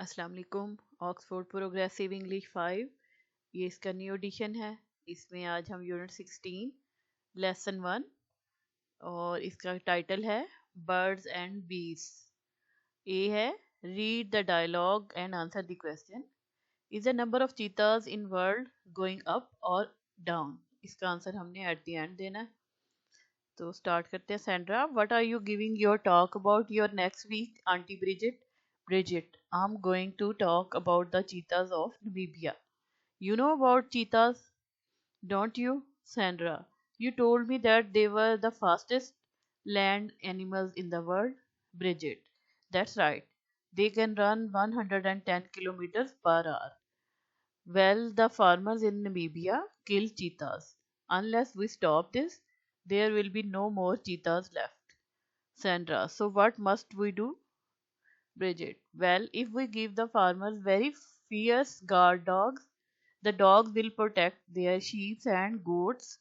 अस्सलाम वालेकुम। Oxford progressive English 5 ये इसका न्यू एडिशन है। इसमें आज हम यूनिट 16 लेसन 1 और इसका टाइटल है बर्ड्स एंड बीज। ए है read the dialogue and answer the question. Is the number of cheetahs in world going up और डाउन? इसका आंसर हमने एट द एंड देना है। तो स्टार्ट करते हैं। Sandra, what are you giving your talk about your next week? Aunty Bridget, Bridget, I'm going to talk about the cheetahs of Namibia. You know about cheetahs, don't you, Sandra? You told me that they were the fastest land animals in the world. Bridget, that's right. They can run 110 kilometers per hour. Well, the farmers in Namibia kill cheetahs. Unless we stop this, there will be no more cheetahs left. Sandra, so what must we do? Bridget, well, if we give the farmers very fierce guard dogs, the dogs will protect their sheep and goats.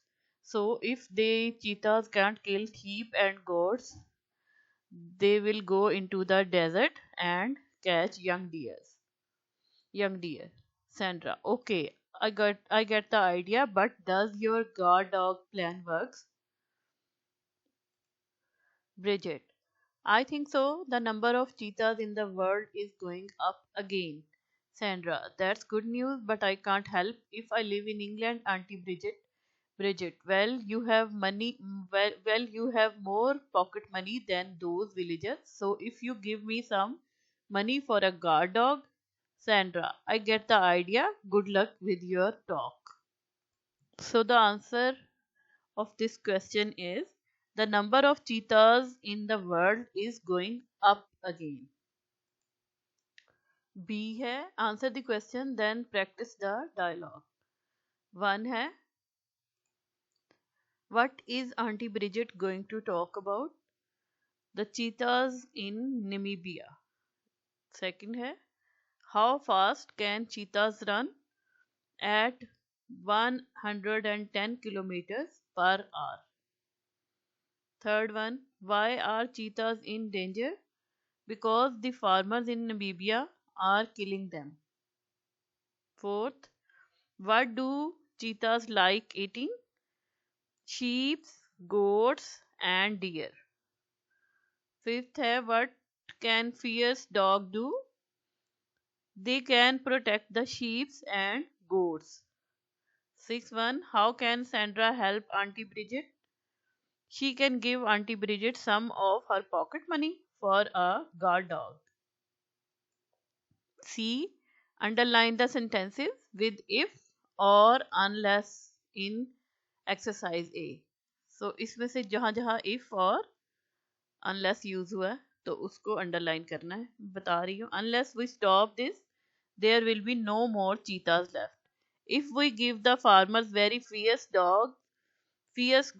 So if the cheetahs can't kill sheep and goats, they will go into the desert and catch young deers. Young deer. Sandra, okay, I get the idea, but does your guard dog plan works? Bridget, I think so. The number of cheetahs in the world is going up again. Sandra, that's good news, but I can't help if I live in England, Auntie Bridget. Bridget, well, you have money, well, you have more pocket money than those villagers. So if you give me some money for a guard dog, Sandra, I get the idea. Good luck with your talk. So the answer of this question is the number of cheetahs in the world is going up again. B है answer the question then practice the dialogue. 1 है what is Auntie Bridget going to talk about? The cheetahs in Namibia. Second है how fast can cheetahs run? At 110 kilometers per hour. Third one, why are cheetahs in danger? Because the farmers in Namibia are killing them. Fourth, what do cheetahs like eating? Sheep, goats, and deer. Fifth है what can fierce dog do? They can protect the sheep and goats. Sixth one, how can Sandra help Auntie Bridget? She can give Auntie Bridget some of her pocket money for a guard dog. C. Underline the sentences with if or unless in exercise A. So इसमें से जहाँ जहाँ if और unless use हुआ है तो उसको underline करना है। बता रही हूँ unless we stop this there will be no more cheetahs left. If we give the farmers very fierce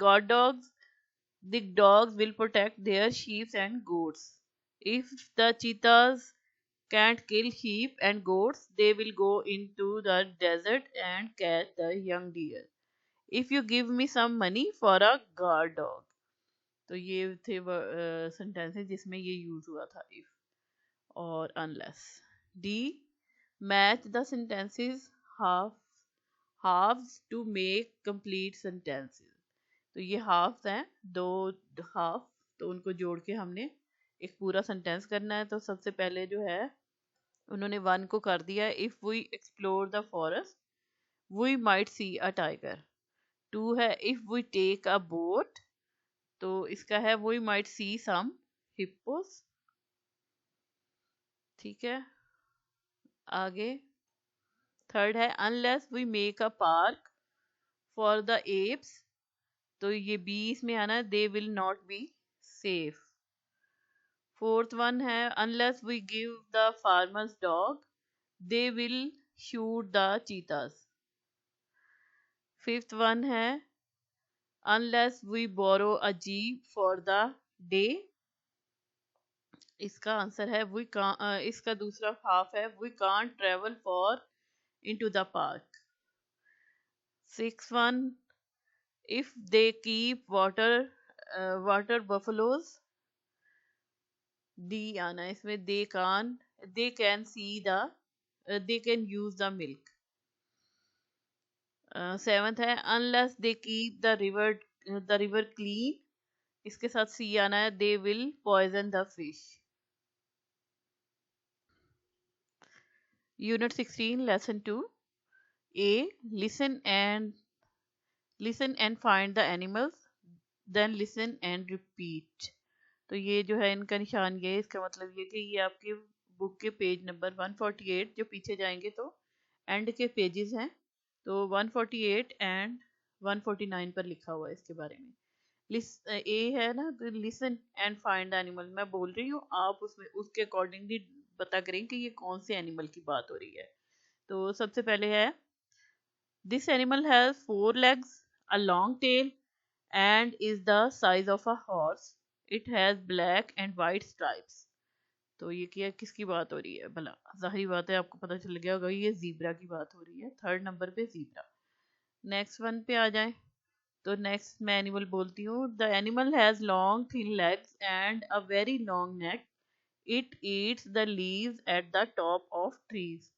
guard dogs, the dogs will protect their sheep and goats. If the cheetahs can't kill sheep and goats, they will go into the desert and catch the young deer. If you give me some money for a guard dog. तो ये थे sentences जिसमें ये use हुआ था if और unless. D. Match the sentences halves to make complete sentences. तो ये हाफ्स हैं, दो हाफ, तो उनको जोड़ के हमने एक पूरा सेंटेंस करना है। तो सबसे पहले जो है उन्होंने 1 को कर दिया if we explore the forest we might see a tiger. 2 है if we take a boat, तो इसका है we might see some hippos. ठीक है, आगे थर्ड है unless we make a park for the apes, तो ये बी इसमें आना है they will not be safe. Fourth one है unless we give the farmers dog they will shoot the cheetahs. Fifth one है unless we borrow a jeep for the day, इसका answer है इसका दूसरा हाफ है we can't travel far into the park. Six one if they keep water buffaloes, D आना है इसमें they can they can see the they can use the milk. Seventh है unless they keep the river clean, इसके साथ सी आना है, they will poison the fish. Unit 16 lesson 2 A listen and find the animals, then listen and repeat. तो ये जो है इनका निशान ये, इसका मतलब ये कि ये आपके बुक के पेज नंबर 148, जो पीछे जाएंगे तो एंड के पेजेस हैं, तो 148 एंड 149 पर लिखा हुआ है इसके बारे में. ए है ना, तो listen and find the animal, मैं बोल रही हूँ, आप उसमें उसके अकॉर्डिंगली पता करें कि ये कौन से एनिमल की बात हो रही है. तो सबसे पहले है this animal has 4 legs, a long tail and is the size of a horse. It has black and white stripes. तो ये क्या किसकी बात हो रही है भला? जाहिर बात है आपको पता चल गया होगा, ये जीब्रा की बात हो रही है. थर्ड नंबर पे जीब्रा. नेक्स्ट वन पे आ जाए तो नेक्स्ट मैं एनिमल बोलती हूँ. The animal has long thin legs and a very long neck. It eats the leaves at the top of trees.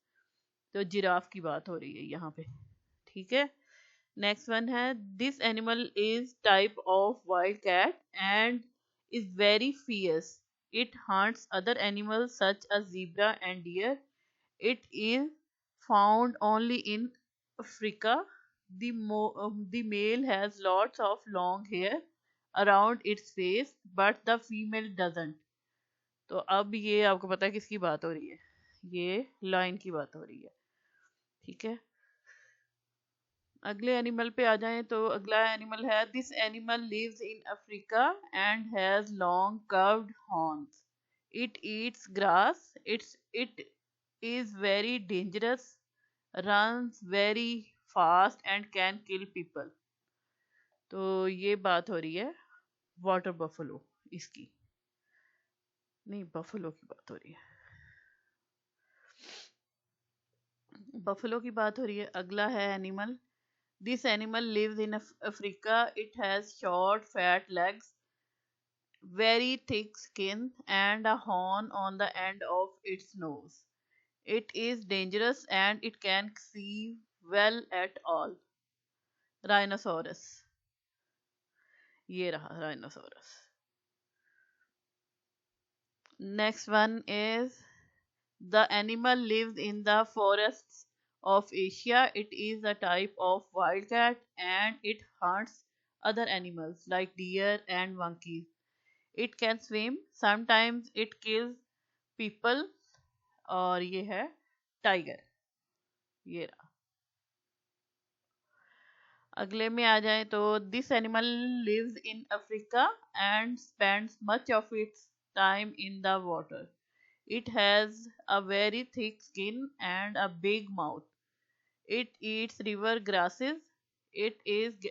तो जिराफ की बात हो रही है यहाँ पे. ठीक है. नेक्स्ट वन है this animal is type of wild cat and is very fierce. It hunts other animals such as zebra and deer. It is found only in Africa. The male has lots of long hair around its face, but the female doesn't. तो अब ये आपको पता है किसकी बात हो रही है? ये लाइन की बात हो रही है. ठीक है. अगले एनिमल पे आ जाएं तो अगला एनिमल है this animal lives in Africa and has long curved horns. It eats grass. It is very dangerous, runs very fast and can kill people. तो ये बात हो रही है वाटर बफलो इसकी, नहीं बफलो की बात हो रही है. बफलो की बात हो रही है. अगला है animal this animal lives in Africa. It has short fat legs, very thick skin and a horn on the end of its nose. It is dangerous and it can see well at all. Rhinoceros. ये रहा rhinoceros. Next one is the animal lives in the forests of Asia. It is a type of wildcat and it hunts other animals like deer and monkeys. It can swim. Sometimes it kills people. और ये है tiger. ये रहा. अगले में आ जाए तो this animal lives in Africa and spends much of its time in the water. It has a very thick skin and a big mouth. It eats river grasses. It is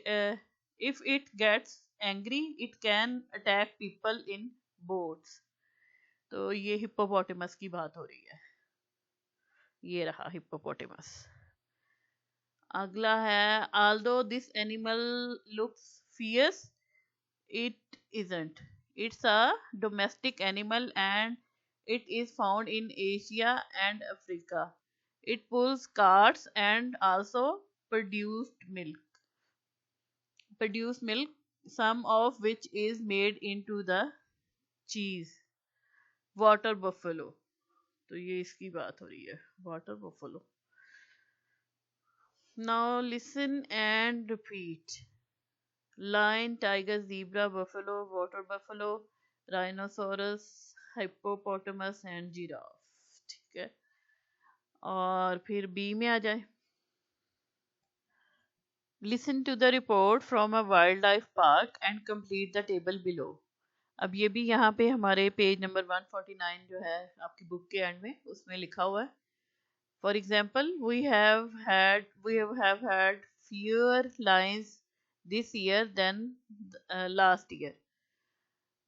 if it gets angry, it can attack people in boats. तो ये hippopotamus की बात हो रही है. ये रहा hippopotamus. अगला है although this animal looks fierce, it isn't. It's a domestic animal and it is found in Asia and Africa. It pulls carts and also produce milk, some of which is made into the cheese. Water buffalo. तो ये इसकी बात हो रही है water buffalo. Now listen and repeat. Lion, tiger, zebra, buffalo, water buffalo, rhinoceros, hippopotamus and giraffe. ठीक है. और फिर बी में आ जाए. Listen to the report from a wildlife park and complete the table below. अब ये भी यहाँ पे हमारे पेज नंबर 149 जो है आपकी बुक के एंड में उसमें लिखा हुआ है. For example, we have had fewer lions this year than last year.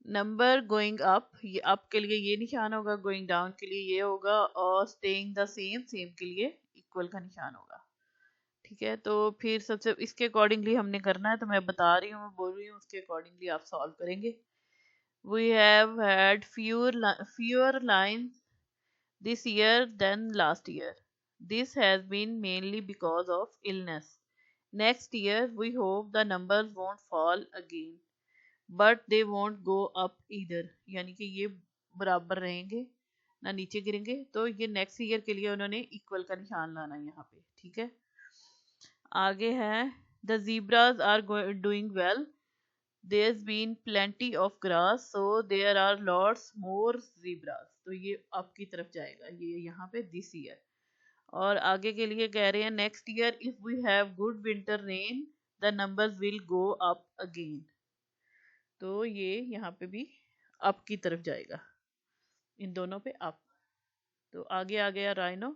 Number going up, ये अप के लिए ये निशान होगा, गोइंग डाउन के लिए ये होगा, और स्टेइंग द सेम, सेम के लिए इक्वल का निशान होगा. ठीक है. तो फिर सबसे इसके अकॉर्डिंगली हमने करना है, तो मैं बता रही हूँ, मैं बोल रही हूँ, उसके अकॉर्डिंगली आप सॉल्व करेंगे. We have had fewer lines this year than last year. This has been mainly because of illness. Next year, we hope the numbers won't fall again, but they won't go up either. यानी कि ये बराबर रहेंगे, ना नीचे गिरेंगे. तो ये नेक्स्ट ईयर के लिए उन्होंने इक्वल का निशान लाना है यहाँ पे. ठीक है. आगे है the zebras are doing well. There's been plenty of grass, so there are lots more zebras. तो ये up की तरफ जाएगा, ये यहाँ पे this year. और आगे के लिए कह रहे हैं next year if we have good winter rain the numbers will go up again. तो ये यहाँ पे भी up की तरफ जाएगा, इन दोनों पे up. तो आगे आ गया राइनो.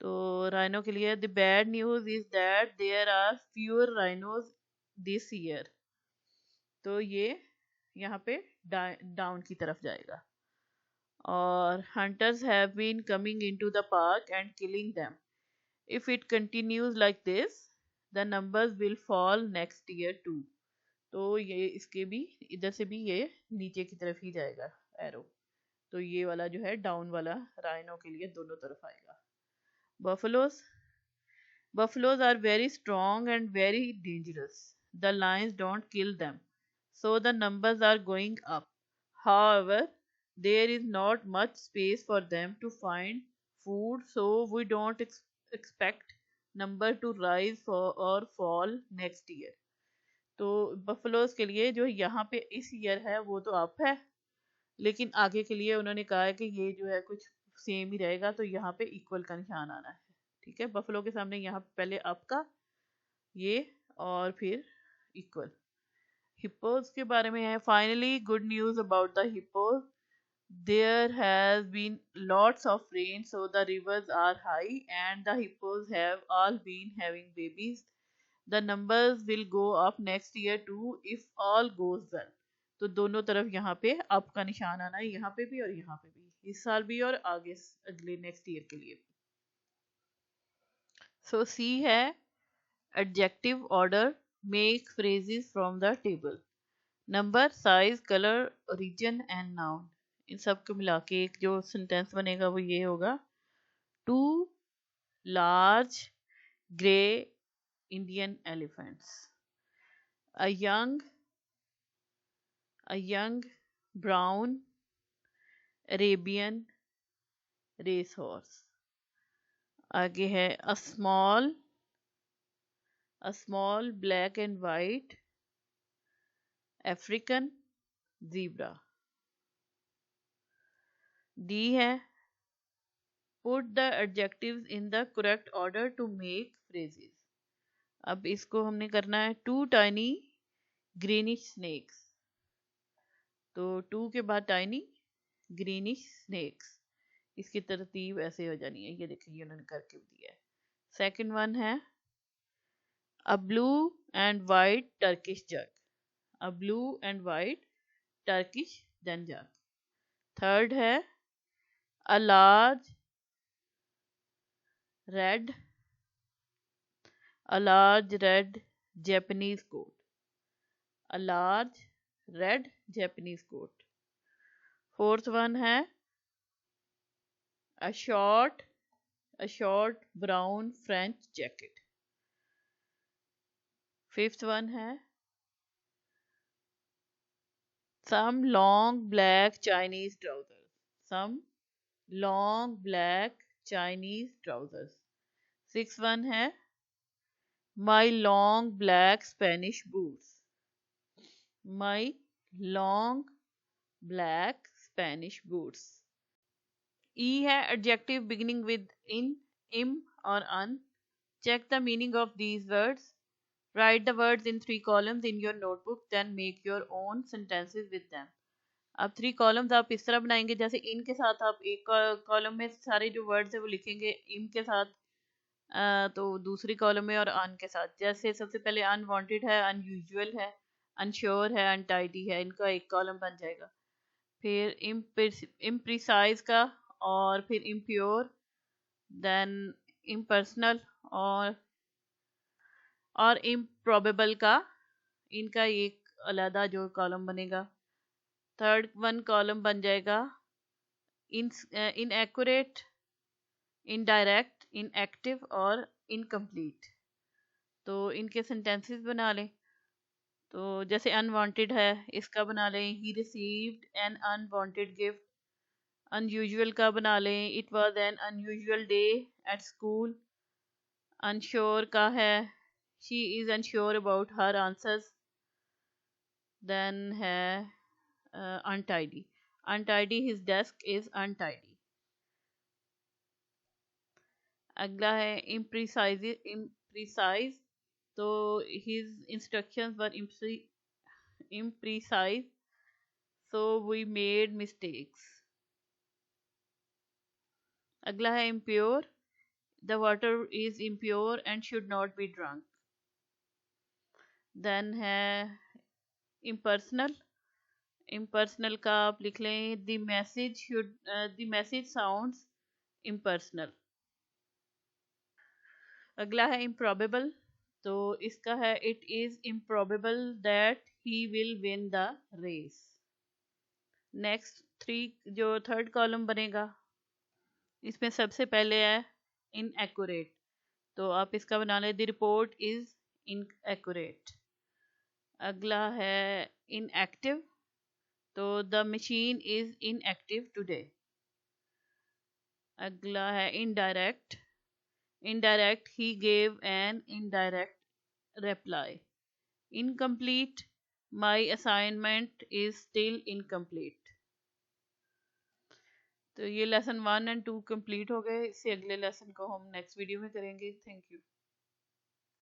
तो राइनो के लिए the bad news is that there are fewer rhinos this year. तो ये यहाँ पे डाउन की तरफ जाएगा. और hunters have been coming into the park and killing them. If it continues like this, the numbers will fall next year too. तो ये इसके भी इधर से भी ये नीचे की तरफ ही जाएगा एरो. तो ये वाला जो है डाउन वाला राइनो के लिए दोनों तरफ आएगा. Buffaloes are very strong and very dangerous. The lions don't kill them, so the numbers are going up. However, there is not much space for them to find food, so we don't expect number to rise or fall next year. तो buffaloes के लिए जो यहाँ पे इस year है वो तो अप है, लेकिन आगे के लिए उन्होंने कहा है कि ये जो है कुछ सेम ही रहेगा, तो यहाँ पे इक्वल का निशान आना है. ठीक है. बफलो के सामने यहाँ पहले अप का ये और फिर इक्वल. हिप्पोज के बारे में है. Finally good news about the hippos. There has been lots of rain, so the rivers are high and the hippos have all been having babies. The numbers will go up next year too if all goes well. तो दोनों तरफ यहाँ पे up का निशान आना है, यहाँ पे भी और यहाँ पे भी, इस साल भी और आगे अगले नेक्स्ट ईयर के लिए भी. So C है adjective order, make phrases from the table. Number, size, color, region and noun. इन सब को मिला के एक जो सेंटेंस बनेगा वो ये होगा. 2 large grey Indian elephants. A young brown Arabian racehorse. आगे है a small black and white African zebra. D है put the adjectives in the correct order to make phrases. अब इसको हमने करना है 2 tiny greenish snakes. तो 2 के बाद tiny greenish snakes, इसकी तरतीब ऐसे हो जानी है. ये देखिए उन्होंने करके दिया है. सेकंड वन है a blue and white Turkish jug. A blue and white Turkish jug. Third है a large red Japanese goat. A large red Japanese goat. Fourth one है a short brown French jacket. Fifth one है some long black Chinese trousers. Some long black Chinese trousers. Six one है my long black Spanish boots. My long black Spanish boots. E है adjective beginning with in, im or un. Check the meaning of these words. Write the words in 3 columns in your notebook, then make your own sentences with them. अब 3 columns आप इस तरह बनाएंगे जैसे इन के साथ आप एक कॉलम में सारे जो वर्ड्स है वो लिखेंगे, इम के साथ तो दूसरी कॉलम में, और अन के साथ. जैसे सबसे पहले अनवांटेड है, अनयूजुअल है, अनश्योर है, अनटाइडी है, इनका एक कॉलम बन जाएगा. फिर इम्प्रिसाइज का, और फिर इम्प्योर, देन इम्पर्सनल और इम्प्रॉबेबल का, इनका एक अलग जो कॉलम बनेगा. थर्ड वन कॉलम बन जाएगा इनएक्यूरेट, इनडायरेक्ट, इनएक्टिव और इनकम्प्लीट। तो इनके सेंटेंसेस बना लें। तो जैसे अनवांटेड है, इसका बना लें ही received an unwanted gift. Unusual का बना लें it was an unusual day at school. Unsure का है she is unsure about her answers. Then है untidy, untidy his desk is untidy. अगला है इम्प्रिसाइज, इम्प्रिसाइज, तो his instructions were imprecise, so we made mistakes. अगला है impure, the water is impure and should not be drunk. Then है impersonal, impersonal का आप लिख लें the message should the message sounds impersonal. अगला है improbable, तो इसका है it is improbable that he will win the race. Next three, जो थर्ड कॉलम बनेगा, इसमें सबसे पहले है इनएक्यूरेट, तो आप इसका बना लें द रिपोर्ट इज इनएक्यूरेट। अगला है इनएक्टिव, तो the machine is inactive today. अगला है indirect, indirect he gave an indirect reply. Incomplete, my assignment is still incomplete. तो ये लेसन 1 एंड 2 कंप्लीट हो गए। इससे अगले लेसन को हम नेक्स्ट वीडियो में करेंगे। Thank you.